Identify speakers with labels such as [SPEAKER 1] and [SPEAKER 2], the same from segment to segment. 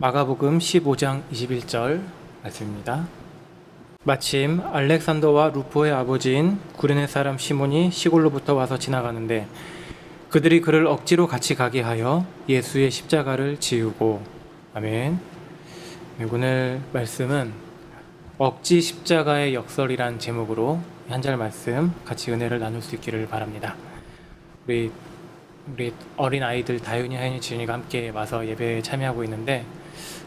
[SPEAKER 1] 마가복음 15장 21절 말씀입니다. 마침 알렉산더와 루포의 아버지인 구레네 사람 시몬이 시골로부터 와서 지나가는데 그들이 그를 억지로 같이 가게 하여 예수의 십자가를 지우고. 아멘. 오늘 말씀은 억지 십자가의 역설이란 제목으로 한 절 말씀 같이 은혜를 나눌 수 있기를 바랍니다. 우리 어린 아이들 다윤이, 하윤이, 지윤이가 함께 와서 예배에 참여하고 있는데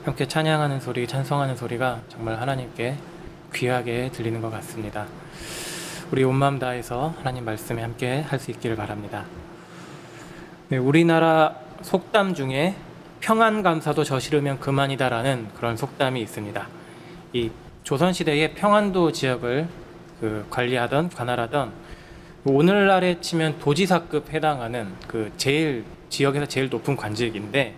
[SPEAKER 1] 함께 찬양하는 소리, 찬송하는 소리가 정말 하나님께 귀하게 들리는 것 같습니다. 우리 온 마음 다해서 하나님 말씀에 함께 할 수 있기를 바랍니다. 네, 우리나라 속담 중에 평안감사도 저시르면 그만이다라는 그런 속담이 있습니다. 이 조선시대의 평안도 지역을 관리하던, 관할하던 오늘날에 치면 도지사급 해당하는 지역에서 제일 높은 관직인데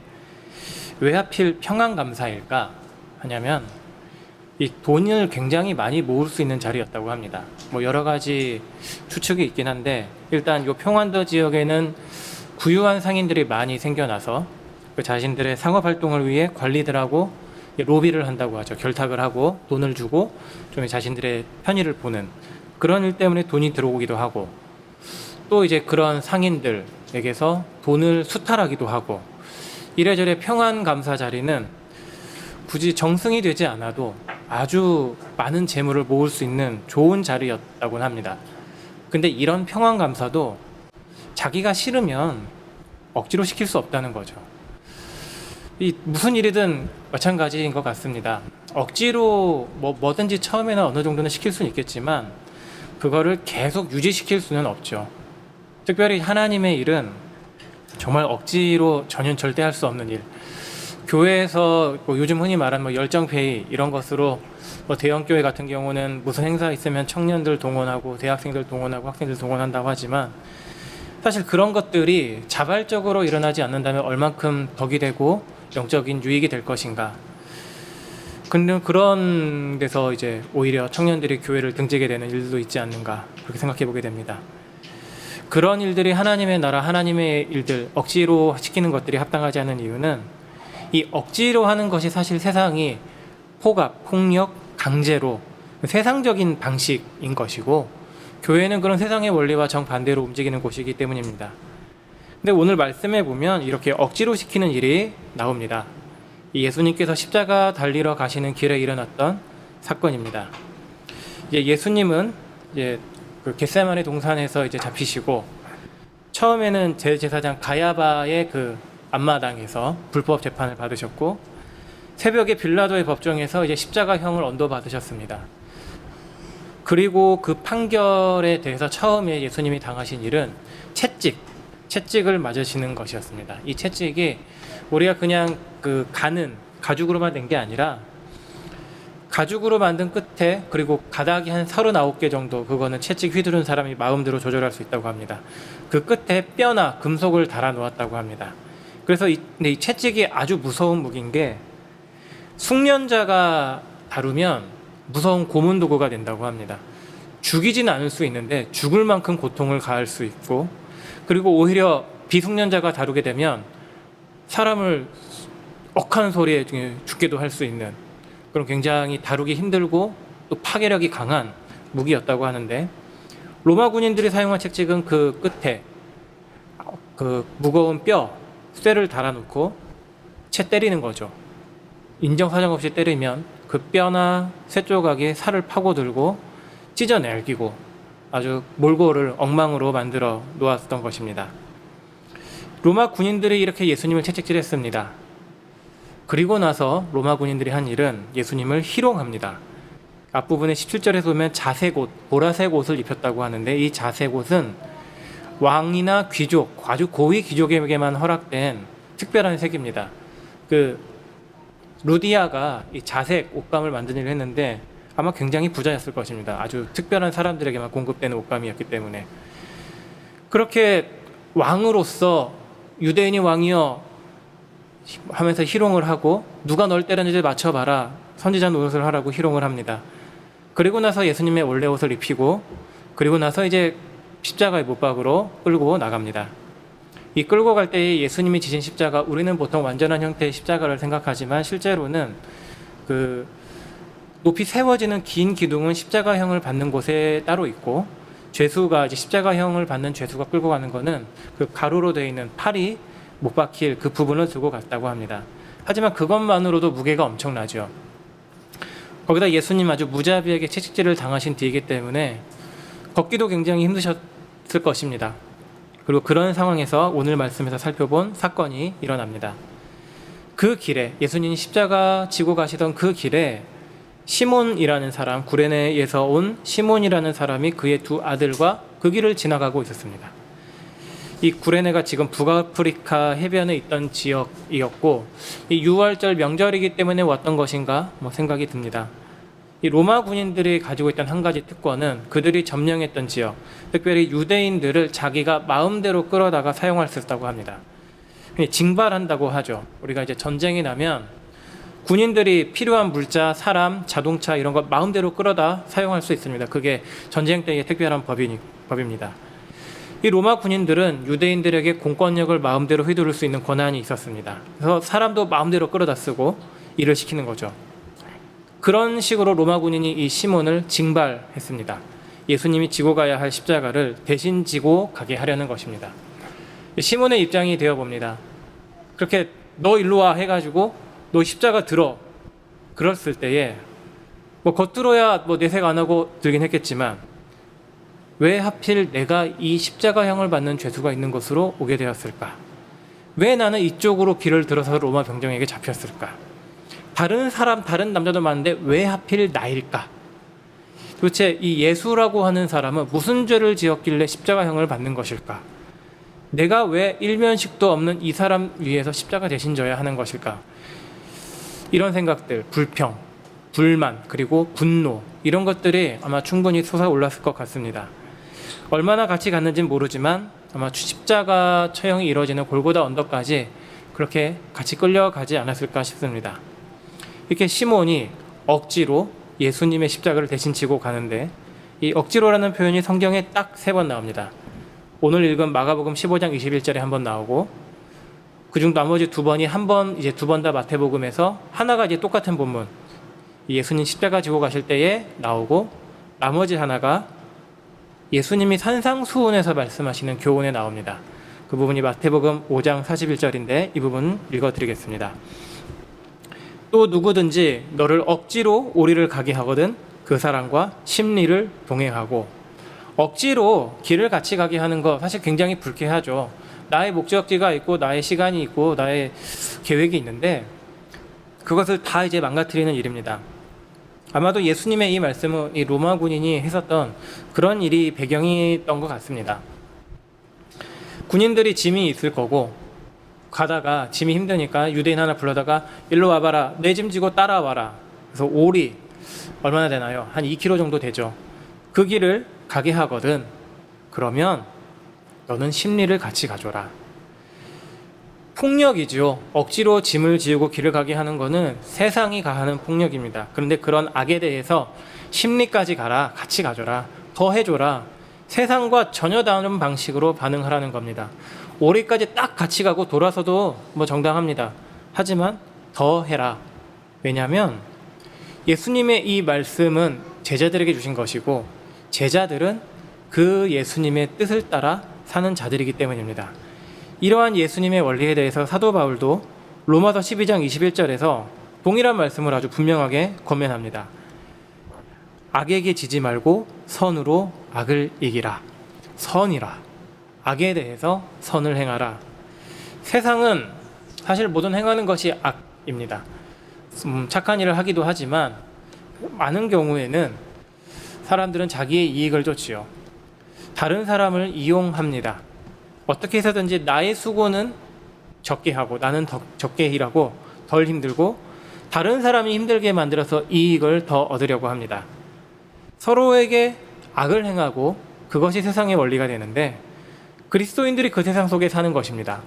[SPEAKER 1] 왜 하필 평안감사일까 하냐면 이 돈을 굉장히 많이 모을 수 있는 자리였다고 합니다. 여러 가지 추측이 있긴 한데 일단 이 평안도 지역에는 부유한 상인들이 많이 생겨나서 자신들의 상업활동을 위해 관리들하고 로비를 한다고 하죠. 결탁을 하고 돈을 주고 좀 자신들의 편의를 보는 그런 일 때문에 돈이 들어오기도 하고, 또 이제 그런 상인들에게서 돈을 수탈하기도 하고, 이래저래 평안감사 자리는 굳이 정승이 되지 않아도 아주 많은 재물을 모을 수 있는 좋은 자리였다고 합니다. 근데 이런 평안감사도 자기가 싫으면 억지로 시킬 수 없다는 거죠. 무슨 일이든 마찬가지인 것 같습니다. 억지로 뭐든지 처음에는 어느 정도는 시킬 수는 있겠지만 그거를 계속 유지시킬 수는 없죠. 특별히 하나님의 일은 정말 억지로 전혀 절대 할 수 없는 일. 교회에서 요즘 흔히 말하는 열정페이 이런 것으로 대형교회 같은 경우는 무슨 행사 있으면 청년들 동원하고 대학생들 동원하고 학생들 동원한다고 하지만 사실 그런 것들이 자발적으로 일어나지 않는다면 얼만큼 덕이 되고 영적인 유익이 될 것인가. 근데 그런 데서 이제 오히려 청년들이 교회를 등지게 되는 일도 있지 않는가, 그렇게 생각해 보게 됩니다. 그런 일들이 하나님의 나라, 하나님의 일들 억지로 시키는 것들이 합당하지 않은 이유는 이 억지로 하는 것이 사실 세상이 폭압, 폭력, 강제로 세상적인 방식인 것이고, 교회는 그런 세상의 원리와 정반대로 움직이는 곳이기 때문입니다. 근데 오늘 말씀에 보면 이렇게 억지로 시키는 일이 나옵니다. 예수님께서 십자가 달리러 가시는 길에 일어났던 사건입니다. 예수님은 겟세마네 동산에서 잡히시고, 처음에는 제사장 가야바의 앞마당에서 불법 재판을 받으셨고, 새벽에 빌라도의 법정에서 십자가형을 언도받으셨습니다. 그리고 그 판결에 대해서 처음에 예수님이 당하신 일은 채찍을 맞으시는 것이었습니다. 이 채찍이 우리가 그냥 가죽으로만 된 게 아니라 가죽으로 만든 끝에 그리고 가닥이 한 39개 정도, 그거는 채찍 휘두른 사람이 마음대로 조절할 수 있다고 합니다. 그 끝에 뼈나 금속을 달아 놓았다고 합니다. 그래서 이 채찍이 아주 무서운 무기인 게 숙련자가 다루면 무서운 고문 도구가 된다고 합니다. 죽이지는 않을 수 있는데 죽을 만큼 고통을 가할 수 있고, 그리고 오히려 비숙련자가 다루게 되면 사람을 억하는 소리에 죽게도 할 수 있는 그런 굉장히 다루기 힘들고 또 파괴력이 강한 무기였다고 하는데, 로마 군인들이 사용한 채찍은 그 끝에 무거운 쇠를 달아놓고 채 때리는 거죠. 인정사정 없이 때리면 그 뼈나 쇠 조각이 살을 파고들고 찢어내기고 아주 몰골을 엉망으로 만들어 놓았던 것입니다. 로마 군인들이 이렇게 예수님을 채찍질했습니다. 그리고 나서 로마 군인들이 한 일은 예수님을 희롱합니다. 앞부분에 17절에서 보면 자색 옷, 보라색 옷을 입혔다고 하는데, 이 자색 옷은 왕이나 귀족, 아주 고위 귀족에게만 허락된 특별한 색입니다. 루디아가 이 자색 옷감을 만든 일을 했는데 아마 굉장히 부자였을 것입니다. 아주 특별한 사람들에게만 공급되는 옷감이었기 때문에. 그렇게 왕으로서 유대인이 왕이여 하면서 희롱을 하고, 누가 널 때렸는지 맞춰봐라, 선지자 노릇을 하라고 희롱을 합니다. 그리고 나서 예수님의 원래 옷을 입히고, 그리고 나서 십자가의 못박으로 끌고 나갑니다. 이 끌고 갈 때에 예수님이 지신 십자가, 우리는 보통 완전한 형태의 십자가를 생각하지만 실제로는 그 높이 세워지는 긴 기둥은 십자가형을 받는 곳에 따로 있고, 죄수가 이제 십자가형을 받는 죄수가 끌고 가는 거는 그 가로로 되어 있는 팔이 못 박힐 그 부분을 들고 갔다고 합니다. 하지만 그것만으로도 무게가 엄청나죠. 거기다 예수님 아주 무자비하게 채찍질을 당하신 뒤이기 때문에 걷기도 굉장히 힘드셨을 것입니다. 그리고 그런 상황에서 오늘 말씀에서 살펴본 사건이 일어납니다. 그 길에, 예수님이 십자가 지고 가시던 그 길에 시몬이라는 사람, 구레네에서 온 시몬이라는 사람이 그의 두 아들과 그 길을 지나가고 있었습니다. 이 구레네가 지금 북아프리카 해변에 있던 지역이었고, 이 유월절 명절이기 때문에 왔던 것인가 생각이 듭니다. 이 로마 군인들이 가지고 있던 한 가지 특권은 그들이 점령했던 지역, 특별히 유대인들을 자기가 마음대로 끌어다가 사용할 수 있다고 합니다. 징발한다고 하죠. 우리가 이제 전쟁이 나면 군인들이 필요한 물자, 사람, 자동차 이런 거 마음대로 끌어다 사용할 수 있습니다. 그게 전쟁 때의 특별한 법입니다. 이 로마 군인들은 유대인들에게 공권력을 마음대로 휘두를 수 있는 권한이 있었습니다. 그래서 사람도 마음대로 끌어다 쓰고 일을 시키는 거죠. 그런 식으로 로마 군인이 이 시몬을 징발했습니다. 예수님이 지고 가야 할 십자가를 대신 지고 가게 하려는 것입니다. 시몬의 입장이 되어 봅니다. 그렇게 너 일로 와 해가지고 너 십자가 들어, 그랬을 때에 겉들어야 내색 안 하고 들긴 했겠지만, 왜 하필 내가 이 십자가형을 받는 죄수가 있는 곳으로 오게 되었을까? 왜 나는 이쪽으로 길을 들어서 로마 병정에게 잡혔을까? 다른 사람, 다른 남자도 많은데 왜 하필 나일까? 도대체 이 예수라고 하는 사람은 무슨 죄를 지었길래 십자가형을 받는 것일까? 내가 왜 일면식도 없는 이 사람 위해서 십자가 대신 져야 하는 것일까? 이런 생각들, 불평, 불만, 그리고 분노, 이런 것들이 아마 충분히 솟아올랐을 것 같습니다. 얼마나 같이 갔는지는 모르지만 아마 십자가 처형이 이루어지는 골고다 언덕까지 그렇게 같이 끌려가지 않았을까 싶습니다. 이렇게 시몬이 억지로 예수님의 십자가를 대신 지고 가는데, 이 억지로라는 표현이 성경에 딱 3번 나옵니다. 오늘 읽은 마가복음 15장 21절에 한번 나오고, 그중 나머지 2번이 이제 2번 다 마태복음에서 하나가 이제 똑같은 본문, 예수님 십자가 지고 가실 때에 나오고, 나머지 하나가 예수님이 산상수훈에서 말씀하시는 교훈에 나옵니다. 그 부분이 마태복음 5장 41절인데 이 부분 읽어드리겠습니다. 또 누구든지 너를 억지로 오리를 가게 하거든 그 사람과 심리를 동행하고. 억지로 길을 같이 가게 하는 거 사실 굉장히 불쾌하죠. 나의 목적지가 있고 나의 시간이 있고 나의 계획이 있는데 그것을 다 이제 망가뜨리는 일입니다. 아마도 예수님의 이 말씀은 이 로마 군인이 했었던 그런 일이 배경이었던 것 같습니다. 군인들이 짐이 있을 거고, 가다가 짐이 힘드니까 유대인 하나 불러다가 일로 와봐라, 내 짐 지고 따라와라. 그래서 오리 얼마나 되나요? 한 2km 정도 되죠. 그 길을 가게 하거든. 그러면 너는 심리를 같이 가져라. 폭력이죠. 억지로 짐을 지우고 길을 가게 하는 것은 세상이 가하는 폭력입니다. 그런데 그런 악에 대해서 심리까지 가라, 같이 가져라, 더 해줘라. 세상과 전혀 다른 방식으로 반응하라는 겁니다. 오리까지 딱 같이 가고 돌아서도 정당합니다. 하지만 더 해라. 왜냐하면 예수님의 이 말씀은 제자들에게 주신 것이고, 제자들은 그 예수님의 뜻을 따라 사는 자들이기 때문입니다. 이러한 예수님의 원리에 대해서 사도 바울도 로마서 12장 21절에서 동일한 말씀을 아주 분명하게 권면합니다. 악에게 지지 말고 선으로 악을 이기라. 선이라. 악에 대해서 선을 행하라. 세상은 사실 모든 행하는 것이 악입니다. 착한 일을 하기도 하지만 많은 경우에는 사람들은 자기의 이익을 쫓지요. 다른 사람을 이용합니다. 어떻게 해서든지 나의 수고는 적게 하고 나는 더 적게 일하고 덜 힘들고 다른 사람이 힘들게 만들어서 이익을 더 얻으려고 합니다. 서로에게 악을 행하고 그것이 세상의 원리가 되는데, 그리스도인들이 그 세상 속에 사는 것입니다.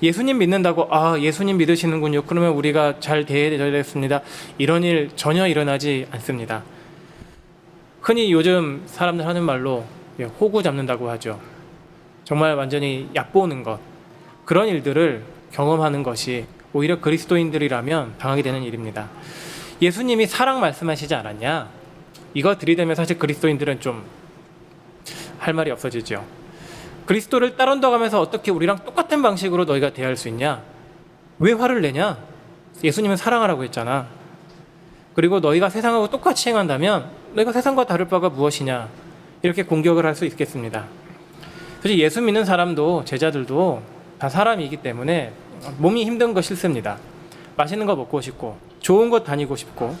[SPEAKER 1] 예수님 믿는다고 예수님 믿으시는군요, 그러면 우리가 잘 대해드리겠습니다, 이런 일 전혀 일어나지 않습니다. 흔히 요즘 사람들 하는 말로 호구 잡는다고 하죠. 정말 완전히 얕보는 것, 그런 일들을 경험하는 것이 오히려 그리스도인들이라면 당하게 되는 일입니다. 예수님이 사랑 말씀하시지 않았냐? 이거 들이대면 사실 그리스도인들은 좀 할 말이 없어지죠. 그리스도를 따른다가면서 어떻게 우리랑 똑같은 방식으로 너희가 대할 수 있냐? 왜 화를 내냐? 예수님은 사랑하라고 했잖아. 그리고 너희가 세상하고 똑같이 행한다면 너희가 세상과 다를 바가 무엇이냐? 이렇게 공격을 할 수 있겠습니다. 사실 예수 믿는 사람도 제자들도 다 사람이기 때문에 몸이 힘든 거 싫습니다. 맛있는 거 먹고 싶고 좋은 곳 다니고 싶고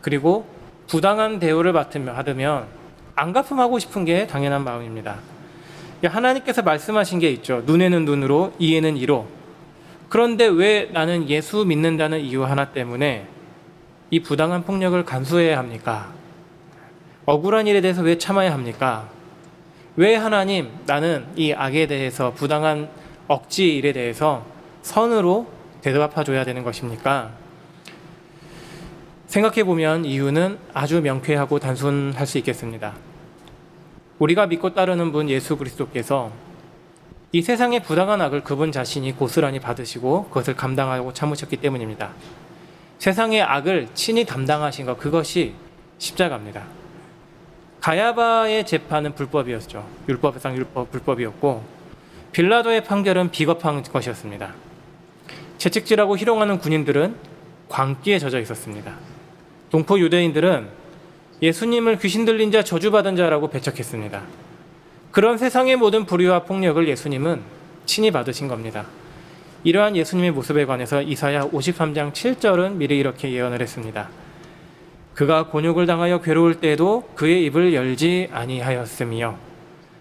[SPEAKER 1] 그리고 부당한 대우를 받으면 안갚음하고 싶은 게 당연한 마음입니다. 하나님께서 말씀하신 게 있죠. 눈에는 눈으로 이에는 이로. 그런데 왜 나는 예수 믿는다는 이유 하나 때문에 이 부당한 폭력을 간수해야 합니까? 억울한 일에 대해서 왜 참아야 합니까? 왜 하나님 나는 이 악에 대해서 부당한 억지 일에 대해서 선으로 대답해줘야 되는 것입니까? 생각해보면 이유는 아주 명쾌하고 단순할 수 있겠습니다. 우리가 믿고 따르는 분 예수 그리스도께서 이 세상의 부당한 악을 그분 자신이 고스란히 받으시고 그것을 감당하고 참으셨기 때문입니다. 세상의 악을 친히 담당하신 것, 그것이 십자가입니다. 가야바의 재판은 불법이었죠. 율법상 불법이었고 빌라도의 판결은 비겁한 것이었습니다. 채찍질하고 희롱하는 군인들은 광기에 젖어 있었습니다. 동포 유대인들은 예수님을 귀신 들린 자, 저주받은 자라고 배척했습니다. 그런 세상의 모든 불의와 폭력을 예수님은 친히 받으신 겁니다. 이러한 예수님의 모습에 관해서 이사야 53장 7절은 미리 이렇게 예언을 했습니다. 그가 곤욕을 당하여 괴로울 때에도 그의 입을 열지 아니하였으며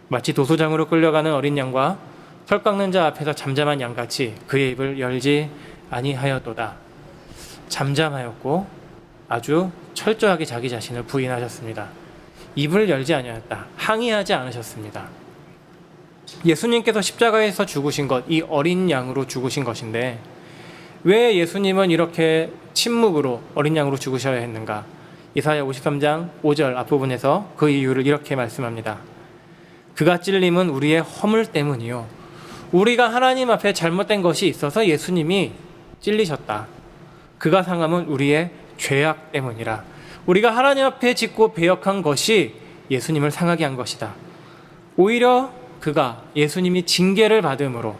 [SPEAKER 1] 마치 도소장으로 끌려가는 어린 양과 털 깎는 자 앞에서 잠잠한 양같이 그의 입을 열지 아니하였도다. 잠잠하였고 아주 철저하게 자기 자신을 부인하셨습니다. 입을 열지 아니하였다. 항의하지 않으셨습니다. 예수님께서 십자가에서 죽으신 것, 이 어린 양으로 죽으신 것인데 왜 예수님은 이렇게 침묵으로 어린 양으로 죽으셔야 했는가? 이사야 53장 5절 앞부분에서 그 이유를 이렇게 말씀합니다. 그가 찔림은 우리의 허물 때문이요. 우리가 하나님 앞에 잘못된 것이 있어서 예수님이 찔리셨다. 그가 상함은 우리의 죄악 때문이라. 우리가 하나님 앞에 짓고 배역한 것이 예수님을 상하게 한 것이다. 오히려 그가 예수님이 징계를 받음으로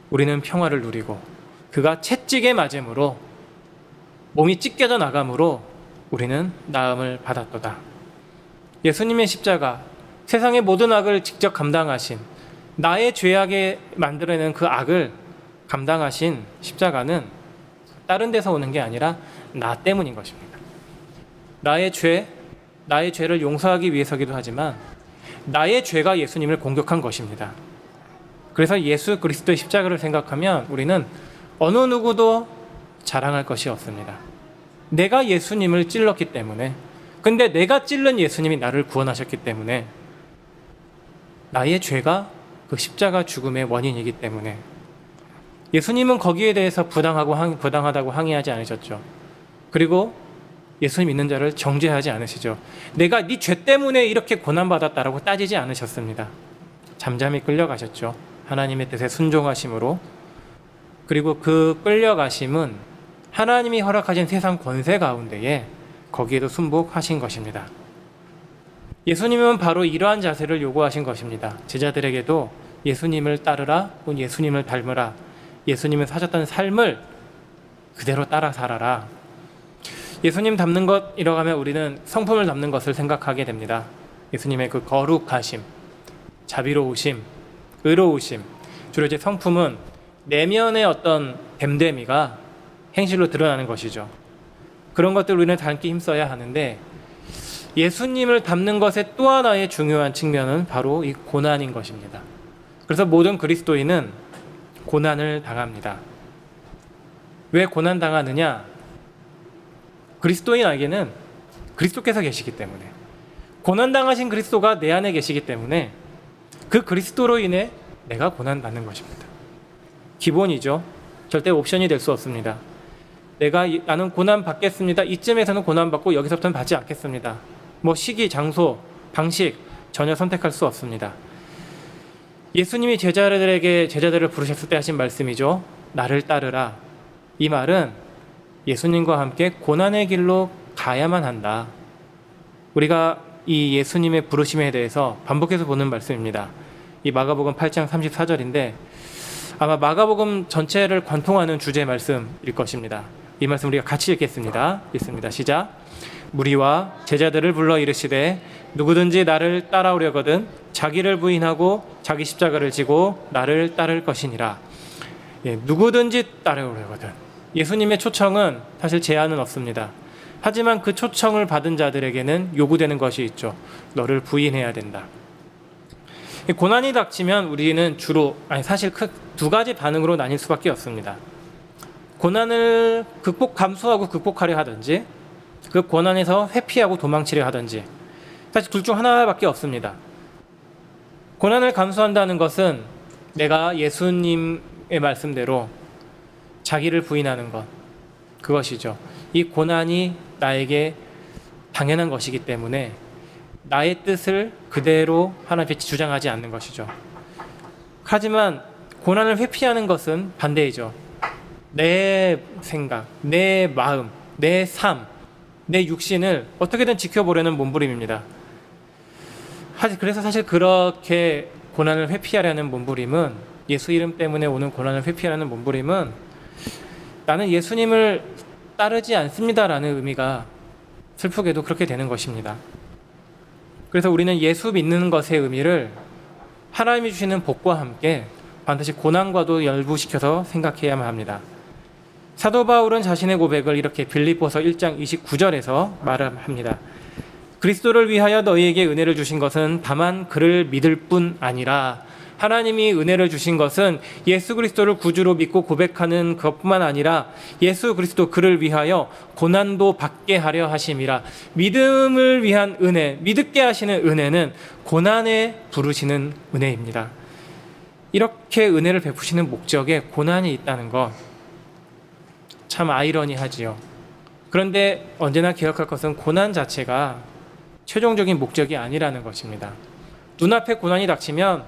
[SPEAKER 1] 우리는 평화를 누리고 그가 채찍에 맞음으로 몸이 찢겨져 나감으로 우리는 나음을 받았도다. 예수님의 십자가, 세상의 모든 악을 직접 감당하신, 나의 죄악에 만들어내는 그 악을 감당하신 십자가는 다른 데서 오는 게 아니라 나 때문인 것입니다. 나의 죄를 용서하기 위해서기도 하지만 나의 죄가 예수님을 공격한 것입니다. 그래서 예수 그리스도의 십자가를 생각하면 우리는 어느 누구도 자랑할 것이 없습니다. 내가 예수님을 찔렀기 때문에, 근데 내가 찔른 예수님이 나를 구원하셨기 때문에 나의 죄가 그 십자가 죽음의 원인이기 때문에 예수님은 거기에 대해서 부당하다고 항의하지 않으셨죠. 그리고 예수님 믿는 자를 정죄하지 않으시죠. 내가 네 죄 때문에 이렇게 고난받았다라고 따지지 않으셨습니다. 잠잠히 끌려가셨죠. 하나님의 뜻에 순종하심으로. 그리고 그 끌려가심은 하나님이 허락하신 세상 권세 가운데에 거기에도 순복하신 것입니다. 예수님은 바로 이러한 자세를 요구하신 것입니다. 제자들에게도 예수님을 따르라, 혹은 예수님을 닮으라, 예수님을 사셨던 삶을 그대로 따라 살아라. 예수님 닮는 것이라고 하면 우리는 성품을 닮는 것을 생각하게 됩니다. 예수님의 그 거룩하심, 자비로우심, 의로우심, 주로 이제 성품은 내면의 어떤 됨됨이가 행실로 드러나는 것이죠. 그런 것들을 우리는 닮기 힘써야 하는데 예수님을 닮는 것의 또 하나의 중요한 측면은 바로 이 고난인 것입니다. 그래서 모든 그리스도인은 고난을 당합니다. 왜 고난 당하느냐? 그리스도인에게는 그리스도께서 계시기 때문에, 고난 당하신 그리스도가 내 안에 계시기 때문에 그 그리스도로 인해 내가 고난 받는 것입니다. 기본이죠. 절대 옵션이 될 수 없습니다. 나는 고난 받겠습니다. 이쯤에서는 고난 받고 여기서부터는 받지 않겠습니다. 뭐 시기, 장소, 방식 전혀 선택할 수 없습니다. 예수님이 제자들을 부르셨을 때 하신 말씀이죠. 나를 따르라. 이 말은 예수님과 함께 고난의 길로 가야만 한다. 우리가 이 예수님의 부르심에 대해서 반복해서 보는 말씀입니다. 이 마가복음 8장 34절인데 아마 마가복음 전체를 관통하는 주제 말씀일 것입니다. 이 말씀 우리가 같이 읽겠습니다. 읽습니다. 시작. 무리와 제자들을 불러 이르시되 누구든지 나를 따라오려거든 자기를 부인하고 자기 십자가를 지고 나를 따를 것이니라. 누구든지 따라오려거든. 예수님의 초청은 사실 제한은 없습니다. 하지만 그 초청을 받은 자들에게는 요구되는 것이 있죠. 너를 부인해야 된다. 고난이 닥치면 우리는 사실 두 가지 반응으로 나뉠 수밖에 없습니다. 고난을 감수하고 극복하려 하든지 그 고난에서 회피하고 도망치려 하든지 사실 둘 중 하나밖에 없습니다. 고난을 감수한다는 것은 내가 예수님의 말씀대로 자기를 부인하는 것, 그것이죠. 이 고난이 나에게 당연한 것이기 때문에 나의 뜻을 그대로 하나님께 주장하지 않는 것이죠. 하지만 고난을 회피하는 것은 반대이죠. 내 생각, 내 마음, 내 삶, 내 육신을 어떻게든 지켜보려는 몸부림입니다. 그래서 사실 그렇게 고난을 회피하려는 몸부림은, 예수 이름 때문에 오는 고난을 회피하려는 몸부림은 나는 예수님을 따르지 않습니다라는 의미가 슬프게도 그렇게 되는 것입니다. 그래서 우리는 예수 믿는 것의 의미를 하나님이 주시는 복과 함께 반드시 고난과도 연부시켜서 생각해야만 합니다. 사도 바울은 자신의 고백을 이렇게 빌립보서 1장 29절에서 말합니다. 그리스도를 위하여 너희에게 은혜를 주신 것은 다만 그를 믿을 뿐 아니라, 하나님이 은혜를 주신 것은 예수 그리스도를 구주로 믿고 고백하는 것뿐만 아니라 예수 그리스도 그를 위하여 고난도 받게 하려 하심이라. 믿음을 위한 은혜, 믿게 하시는 은혜는 고난에 부르시는 은혜입니다. 이렇게 은혜를 베푸시는 목적에 고난이 있다는 것, 참 아이러니하지요. 그런데 언제나 기억할 것은 고난 자체가 최종적인 목적이 아니라는 것입니다. 눈앞에 고난이 닥치면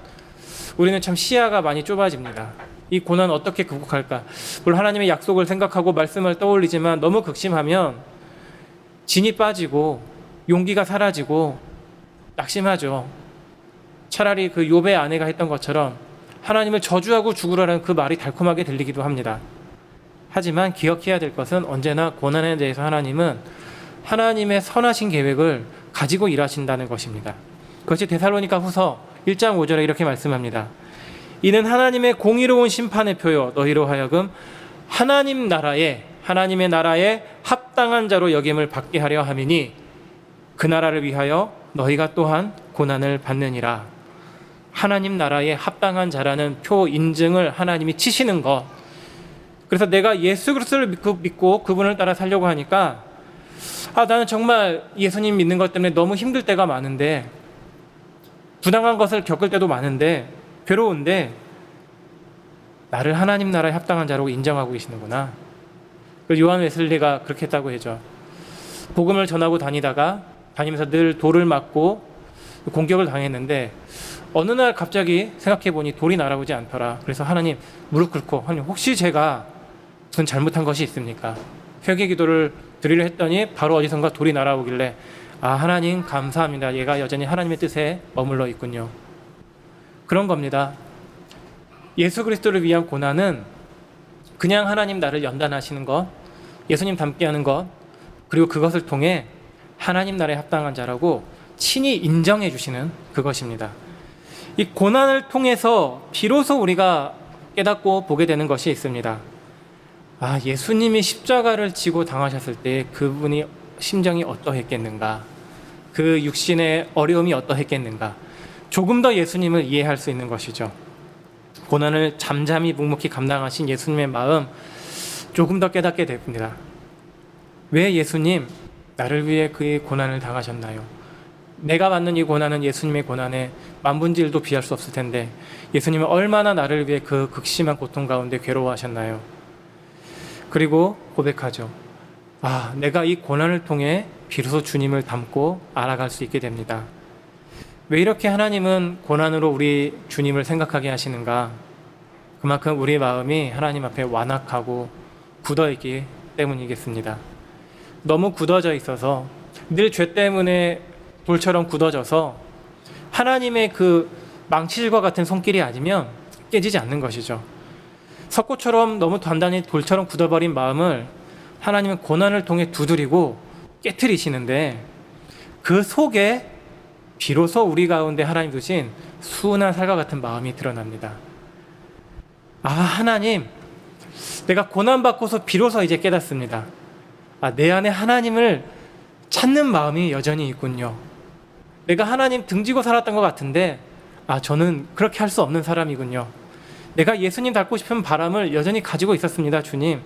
[SPEAKER 1] 우리는 참 시야가 많이 좁아집니다. 이 고난 어떻게 극복할까? 물론 하나님의 약속을 생각하고 말씀을 떠올리지만 너무 극심하면 진이 빠지고 용기가 사라지고 낙심하죠. 차라리 그 욥의 아내가 했던 것처럼 하나님을 저주하고 죽으라는 그 말이 달콤하게 들리기도 합니다. 하지만 기억해야 될 것은 언제나 고난에 대해서 하나님은 하나님의 선하신 계획을 가지고 일하신다는 것입니다. 그것이 데살로니가 후서 1장 5절에 이렇게 말씀합니다. 이는 하나님의 공의로운 심판의 표요 너희로 하여금 하나님의 나라에 합당한 자로 여김을 받게 하려 함이니 그 나라를 위하여 너희가 또한 고난을 받느니라. 하나님 나라에 합당한 자라는 표 인증을 하나님이 치시는 것. 그래서 내가 예수 그리스도를 믿고 그분을 따라 살려고 하니까 나는 정말 예수님 믿는 것 때문에 너무 힘들 때가 많은데, 부당한 것을 겪을 때도 많은데, 괴로운데 나를 하나님 나라에 합당한 자로 인정하고 계시는구나. 요한 웨슬리가 그렇게 했다고 하죠. 복음을 전하고 다니면서 늘 돌을 맞고 공격을 당했는데 어느 날 갑자기 생각해보니 돌이 날아오지 않더라. 그래서 하나님 무릎 꿇고, 하나님 혹시 제가 무슨 잘못한 것이 있습니까? 회개 기도를 드리려 했더니 바로 어디선가 돌이 날아오길래 하나님 감사합니다. 얘가 여전히 하나님의 뜻에 머물러 있군요. 그런 겁니다. 예수 그리스도를 위한 고난은 그냥 하나님 나를 연단하시는 것, 예수님 닮게 하는 것, 그리고 그것을 통해 하나님 나라에 합당한 자라고 친히 인정해 주시는 그것입니다. 이 고난을 통해서 비로소 우리가 깨닫고 보게 되는 것이 있습니다. 예수님이 십자가를 지고 당하셨을 때 그분이 심정이 어떠했겠는가, 그 육신의 어려움이 어떠했겠는가, 조금 더 예수님을 이해할 수 있는 것이죠. 고난을 잠잠히 묵묵히 감당하신 예수님의 마음 조금 더 깨닫게 됩니다. 왜 예수님 나를 위해 그 고난을 당하셨나요? 내가 받는 이 고난은 예수님의 고난에 만분의 1도 비할 수 없을 텐데 예수님은 얼마나 나를 위해 그 극심한 고통 가운데 괴로워하셨나요? 그리고 고백하죠. 내가 이 고난을 통해 비로소 주님을 닮고 알아갈 수 있게 됩니다. 왜 이렇게 하나님은 고난으로 우리 주님을 생각하게 하시는가? 그만큼 우리 마음이 하나님 앞에 완악하고 굳어있기 때문이겠습니다. 너무 굳어져 있어서 늘 죄 때문에 돌처럼 굳어져서 하나님의 그 망치질과 같은 손길이 아니면 깨지지 않는 것이죠. 석고처럼 너무 단단히 돌처럼 굳어버린 마음을 하나님은 고난을 통해 두드리고 깨트리시는데, 그 속에 비로소 우리 가운데 하나님 주신 순한 살과 같은 마음이 드러납니다. 아, 하나님, 내가 고난받고서 비로소 이제 깨닫습니다. 아, 내 안에 하나님을 찾는 마음이 여전히 있군요. 내가 하나님 등지고 살았던 것 같은데, 아, 저는 그렇게 할 수 없는 사람이군요. 내가 예수님 닮고 싶은 바람을 여전히 가지고 있었습니다, 주님.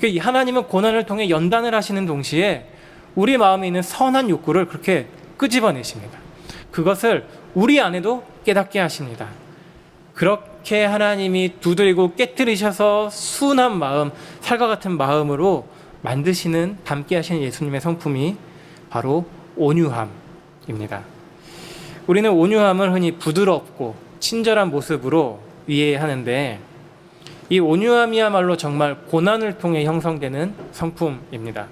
[SPEAKER 1] 이 하나님은 고난을 통해 연단을 하시는 동시에 우리 마음에 있는 선한 욕구를 그렇게 끄집어내십니다. 그것을 우리 안에도 깨닫게 하십니다. 그렇게 하나님이 두드리고 깨뜨리셔서 순한 마음, 살과 같은 마음으로 만드시는, 담게 하시는 예수님의 성품이 바로 온유함입니다. 우리는 온유함을 흔히 부드럽고 친절한 모습으로 이해하는데, 이 온유함이야말로 정말 고난을 통해 형성되는 성품입니다.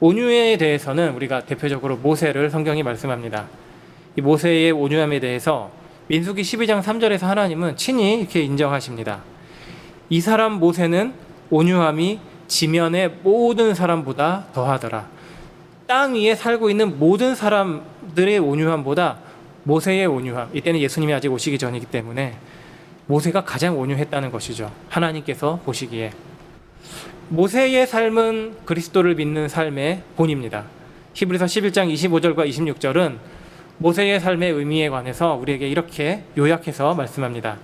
[SPEAKER 1] 온유에 대해서는 우리가 대표적으로 모세를 성경이 말씀합니다. 이 모세의 온유함에 대해서 민수기 12장 3절에서 하나님은 친히 이렇게 인정하십니다. 이 사람 모세는 온유함이 지면의 모든 사람보다 더하더라. 땅 위에 살고 있는 모든 사람들의 온유함보다 모세의 온유함, 이때는 예수님이 아직 오시기 전이기 때문에 모세가 가장 온유했다는 것이죠. 하나님께서 보시기에. 모세의 삶은 그리스도를 믿는 삶의 본입니다. 히브리서 11장 25절과 26절은 모세의 삶의 의미에 관해서 우리에게 이렇게 요약해서 말씀합니다.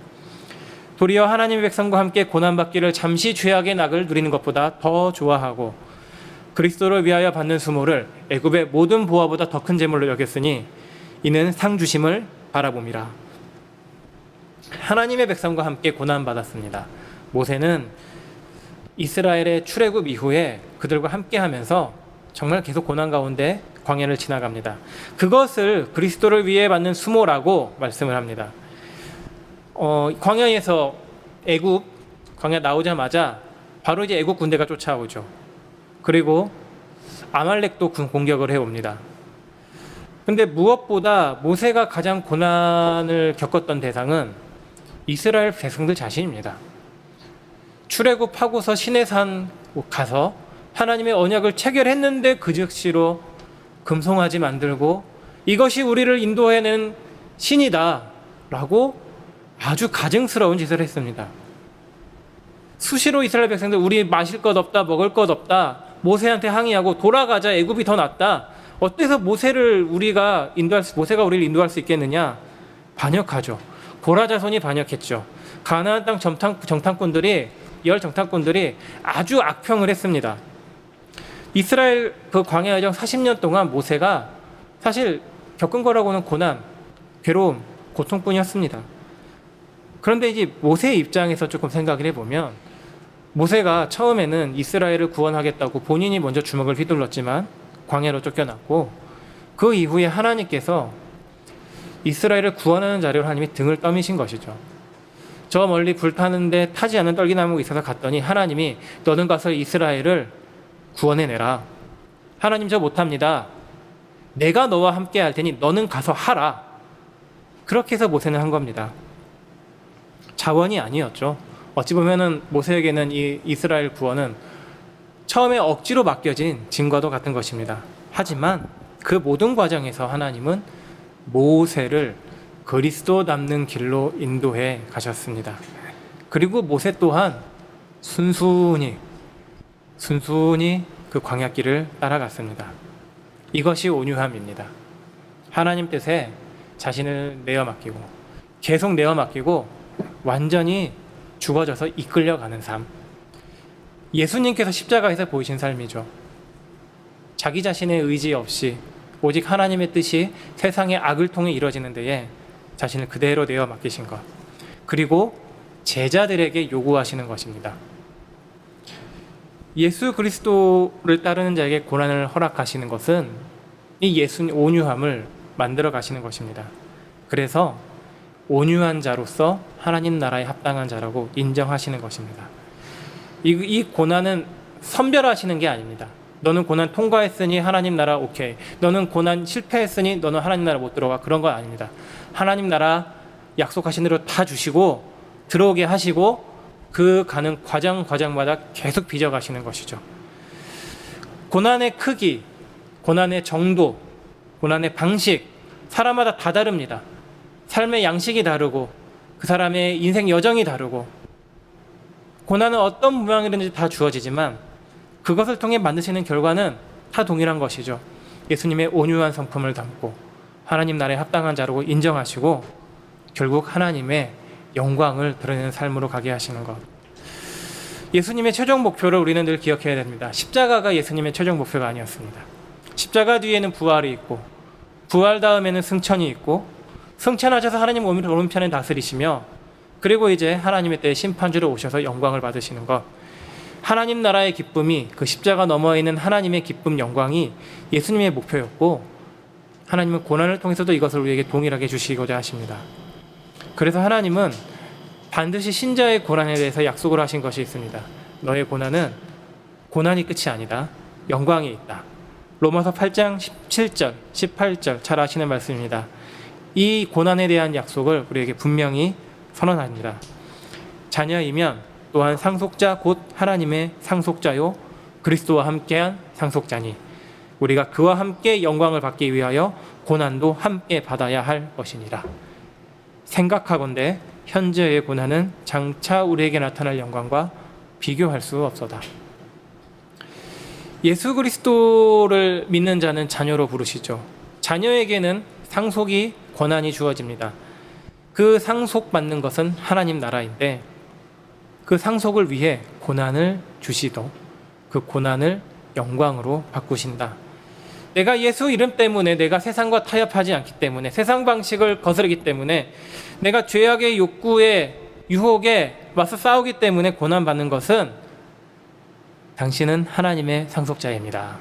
[SPEAKER 1] 도리어 하나님의 백성과 함께 고난받기를 잠시 죄악의 낙을 누리는 것보다 더 좋아하고 그리스도를 위하여 받는 수모를 애굽의 모든 보화보다 더 큰 재물로 여겼으니 이는 상 주심을 바라봄이라. 하나님의 백성과 함께 고난받았습니다. 모세는 이스라엘의 출애굽 이후에 그들과 함께 하면서 정말 계속 고난 가운데 광야를 지나갑니다. 그것을 그리스도를 위해 받는 수모라고 말씀을 합니다. 광야에서 광야 나오자마자 바로 이제 애굽 군대가 쫓아오죠. 그리고 아말렉도 공격을 해옵니다. 근데 무엇보다 모세가 가장 고난을 겪었던 대상은 이스라엘 백성들 자신입니다. 출애굽하고서 시내산 가서 하나님의 언약을 체결했는데 그 즉시로 금송아지 만들고 이것이 우리를 인도해낸 신이다 라고 아주 가증스러운 짓을 했습니다. 수시로 이스라엘 백성들 우리 마실 것 없다, 먹을 것 없다, 모세한테 항의하고 돌아가자, 애굽이 더 낫다. 어때서 모세가 우리를 인도할 수 있겠느냐? 반역하죠. 고라 자손이 반역했죠. 가나안 땅 정탐꾼들이 아주 악평을 했습니다. 이스라엘 그 광야 여정 40년 동안 모세가 사실 겪은 거라고는 고난, 괴로움, 고통뿐이었습니다. 그런데 이제 모세의 입장에서 조금 생각을 해보면 모세가 처음에는 이스라엘을 구원하겠다고 본인이 먼저 주먹을 휘둘렀지만 광야로 쫓겨났고, 그 이후에 하나님께서 이스라엘을 구원하는 자리로 하나님이 등을 떠미신 것이죠. 저 멀리 불타는데 타지 않는 떨기나무가 있어서 갔더니 하나님이 너는 가서 이스라엘을 구원해내라. 하나님 저 못합니다. 내가 너와 함께 할 테니 너는 가서 하라. 그렇게 해서 모세는 한 겁니다. 자원이 아니었죠. 어찌 보면은 모세에게는 이 이스라엘 구원은 처음에 억지로 맡겨진 짐과도 같은 것입니다. 하지만 그 모든 과정에서 하나님은 모세를 그리스도 닮는 길로 인도해 가셨습니다. 그리고 모세 또한 순순히 그 광야길을 따라갔습니다. 이것이 온유함입니다. 하나님 뜻에 자신을 계속 내어 맡기고 완전히 죽어져서 이끌려가는 삶. 예수님께서 십자가에서 보이신 삶이죠. 자기 자신의 의지 없이 오직 하나님의 뜻이 세상의 악을 통해 이루어지는 데에 자신을 그대로 내어 맡기신 것, 그리고 제자들에게 요구하시는 것입니다. 예수 그리스도를 따르는 자에게 고난을 허락하시는 것은 이 온유함을 만들어 가시는 것입니다. 그래서 온유한 자로서 하나님 나라에 합당한 자라고 인정하시는 것입니다. 이 고난은 선별하시는 게 아닙니다. 너는 고난 통과했으니 하나님 나라 오케이. 너는 고난 실패했으니 너는 하나님 나라 못 들어가. 그런 건 아닙니다. 하나님 나라 약속하신 대로 다 주시고 들어오게 하시고 그 가는 과정마다 계속 빚어가시는 것이죠. 고난의 크기, 고난의 정도, 고난의 방식, 사람마다 다 다릅니다. 삶의 양식이 다르고 그 사람의 인생 여정이 다르고 고난은 어떤 모양이든지 다 주어지지만 그것을 통해 만드시는 결과는 다 동일한 것이죠. 예수님의 온유한 성품을 담고 하나님 나라에 합당한 자라고 인정하시고 결국 하나님의 영광을 드러내는 삶으로 가게 하시는 것. 예수님의 최종 목표를 우리는 늘 기억해야 됩니다. 십자가가 예수님의 최종 목표가 아니었습니다. 십자가 뒤에는 부활이 있고 부활 다음에는 승천이 있고 승천하셔서 하나님 오른편에 다스리시며 그리고 이제 하나님의 때에 심판주로 오셔서 영광을 받으시는 것. 하나님 나라의 기쁨이 그 십자가 너머에 있는 하나님의 기쁨 영광이 예수님의 목표였고 하나님은 고난을 통해서도 이것을 우리에게 동일하게 주시고자 하십니다. 그래서 하나님은 반드시 신자의 고난에 대해서 약속을 하신 것이 있습니다. 너의 고난은 고난이 끝이 아니다. 영광이 있다. 로마서 8장 17절, 18절 잘 아시는 말씀입니다. 이 고난에 대한 약속을 우리에게 분명히 선언합니다. 자녀이면 또한 상속자 곧 하나님의 상속자요 그리스도와 함께한 상속자니 우리가 그와 함께 영광을 받기 위하여 고난도 함께 받아야 할 것이니라. 생각하건대 현재의 고난은 장차 우리에게 나타날 영광과 비교할 수 없도다. 예수 그리스도를 믿는 자는 자녀로 부르시죠. 자녀에게는 상속이 권한이 주어집니다. 그 상속받는 것은 하나님 나라인데 그 상속을 위해 고난을 주시도 그 고난을 영광으로 바꾸신다. 내가 예수 이름 때문에 내가 세상과 타협하지 않기 때문에 세상 방식을 거스르기 때문에 내가 죄악의 욕구에 유혹에 맞서 싸우기 때문에 고난받는 것은 당신은 하나님의 상속자입니다.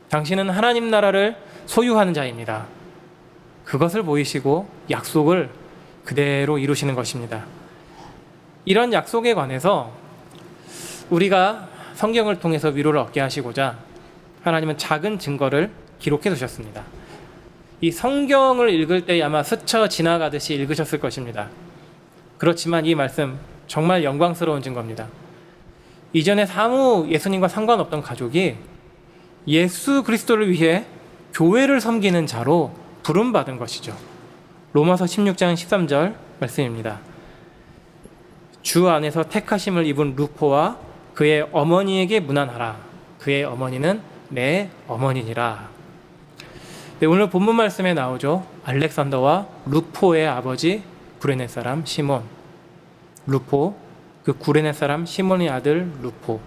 [SPEAKER 1] 당신은 하나님 나라를 소유하는 자입니다. 그것을 보이시고 약속을 그대로 이루시는 것입니다. 이런 약속에 관해서 우리가 성경을 통해서 위로를 얻게 하시고자 하나님은 작은 증거를 기록해 두셨습니다. 이 성경을 읽을 때 아마 스쳐 지나가듯이 읽으셨을 것입니다. 그렇지만 이 말씀 정말 영광스러운 증거입니다. 이전에 사무 예수님과 상관없던 가족이 예수 그리스도를 위해 교회를 섬기는 자로 부름받은 것이죠. 로마서 16장 13절 말씀입니다. 주 안에서 택하심을 입은 루포와 그의 어머니에게 문안하라. 그의 어머니는 내 어머니니라. 네, 오늘 본문 말씀에 나오죠. 알렉산더와 루포의 아버지 구레네 사람 시몬. 루포, 그 구레네 사람 시몬의 아들 루포.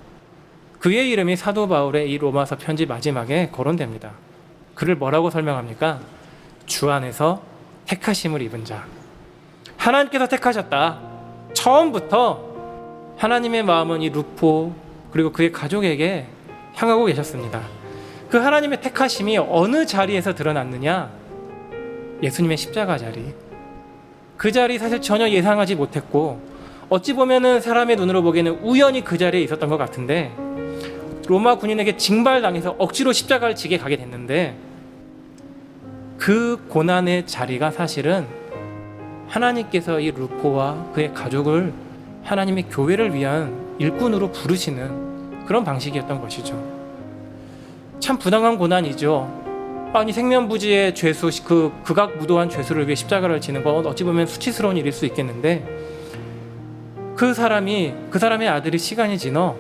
[SPEAKER 1] 그의 이름이 사도 바울의 이 로마서 편지 마지막에 거론됩니다. 그를 뭐라고 설명합니까? 주 안에서 택하심을 입은 자. 하나님께서 택하셨다. 처음부터 하나님의 마음은 이 루포 그리고 그의 가족에게 향하고 계셨습니다. 그 하나님의 택하심이 어느 자리에서 드러났느냐? 예수님의 십자가 자리. 그 자리 사실 전혀 예상하지 못했고 어찌 보면은 사람의 눈으로 보기에는 우연히 그 자리에 있었던 것 같은데 로마 군인에게 징발당해서 억지로 십자가를 지게 가게 됐는데 그 고난의 자리가 사실은 하나님께서 이 루포와 그의 가족을 하나님의 교회를 위한 일꾼으로 부르시는 그런 방식이었던 것이죠. 참 부당한 고난이죠. 아니 생면부지의 죄수, 그 극악무도한 죄수를 위해 십자가를 지는 건 어찌 보면 수치스러운 일일 수 있겠는데 그 사람의 아들이 시간이 지나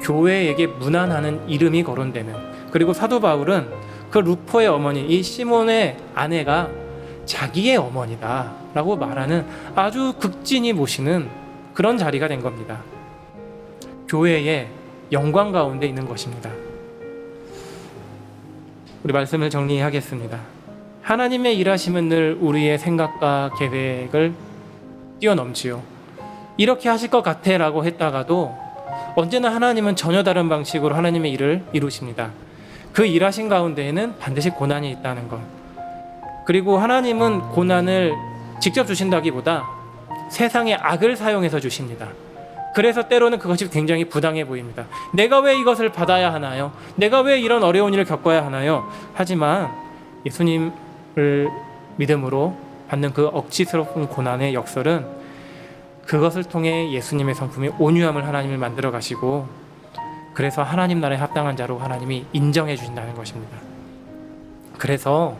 [SPEAKER 1] 교회에게 문안하는 이름이 거론되는, 그리고 사도 바울은 그 루포의 어머니 이 시몬의 아내가 자기의 어머니다 라고 말하는 아주 극진히 모시는 그런 자리가 된 겁니다. 교회의 영광 가운데 있는 것입니다. 우리 말씀을 정리하겠습니다. 하나님의 일하심은 늘 우리의 생각과 계획을 뛰어넘지요. 이렇게 하실 것 같아 라고 했다가도 언제나 하나님은 전혀 다른 방식으로 하나님의 일을 이루십니다. 그 일하신 가운데에는 반드시 고난이 있다는 것. 그리고 하나님은 고난을 직접 주신다기보다 세상의 악을 사용해서 주십니다. 그래서 때로는 그것이 굉장히 부당해 보입니다. 내가 왜 이것을 받아야 하나요? 내가 왜 이런 어려운 일을 겪어야 하나요? 하지만 예수님을 믿음으로 받는 그 억지스러운 고난의 역설은 그것을 통해 예수님의 성품의 온유함을 하나님을 만들어 가시고, 그래서 하나님 나라에 합당한 자로 하나님이 인정해 주신다는 것입니다. 그래서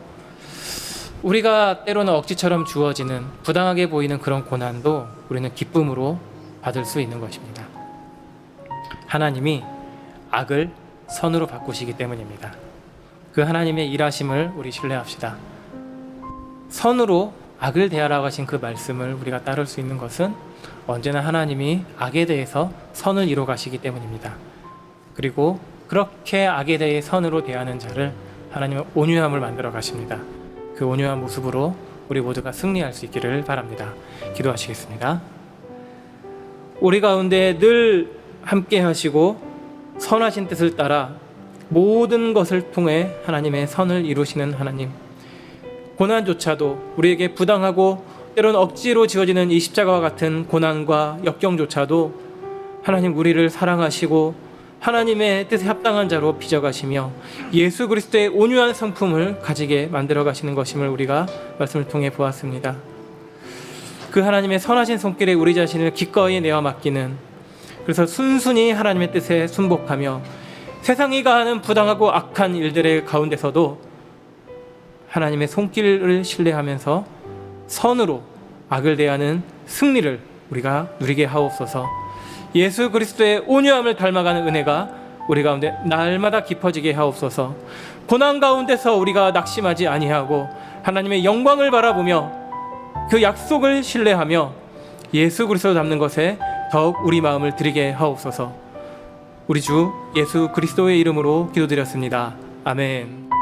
[SPEAKER 1] 우리가 때로는 억지처럼 주어지는 부당하게 보이는 그런 고난도 우리는 기쁨으로 받을 수 있는 것입니다. 하나님이 악을 선으로 바꾸시기 때문입니다. 그 하나님의 일하심을 우리 신뢰합시다. 선으로 악을 대하라고 하신 그 말씀을 우리가 따를 수 있는 것은 언제나 하나님이 악에 대해서 선을 이루어 가시기 때문입니다. 그리고 그렇게 악에 대해 선으로 대하는 자를 하나님은 온유함을 만들어 가십니다. 그 온유한 모습으로 우리 모두가 승리할 수 있기를 바랍니다. 기도하시겠습니다. 우리 가운데 늘 함께 하시고 선하신 뜻을 따라 모든 것을 통해 하나님의 선을 이루시는 하나님, 고난조차도 우리에게 부당하고 때로는 억지로 지어지는 이 십자가와 같은 고난과 역경조차도 하나님 우리를 사랑하시고 하나님의 뜻에 합당한 자로 빚어가시며 예수 그리스도의 온유한 성품을 가지게 만들어 가시는 것임을 우리가 말씀을 통해 보았습니다. 그 하나님의 선하신 손길에 우리 자신을 기꺼이 내어 맡기는, 그래서 순순히 하나님의 뜻에 순복하며 세상이 가하는 부당하고 악한 일들의 가운데서도 하나님의 손길을 신뢰하면서 선으로 악을 대하는 승리를 우리가 누리게 하옵소서. 예수 그리스도의 온유함을 닮아가는 은혜가 우리 가운데 날마다 깊어지게 하옵소서. 고난 가운데서 우리가 낙심하지 아니하고 하나님의 영광을 바라보며 그 약속을 신뢰하며 예수 그리스도 닮는 것에 더욱 우리 마음을 드리게 하옵소서. 우리 주 예수 그리스도의 이름으로 기도드렸습니다. 아멘.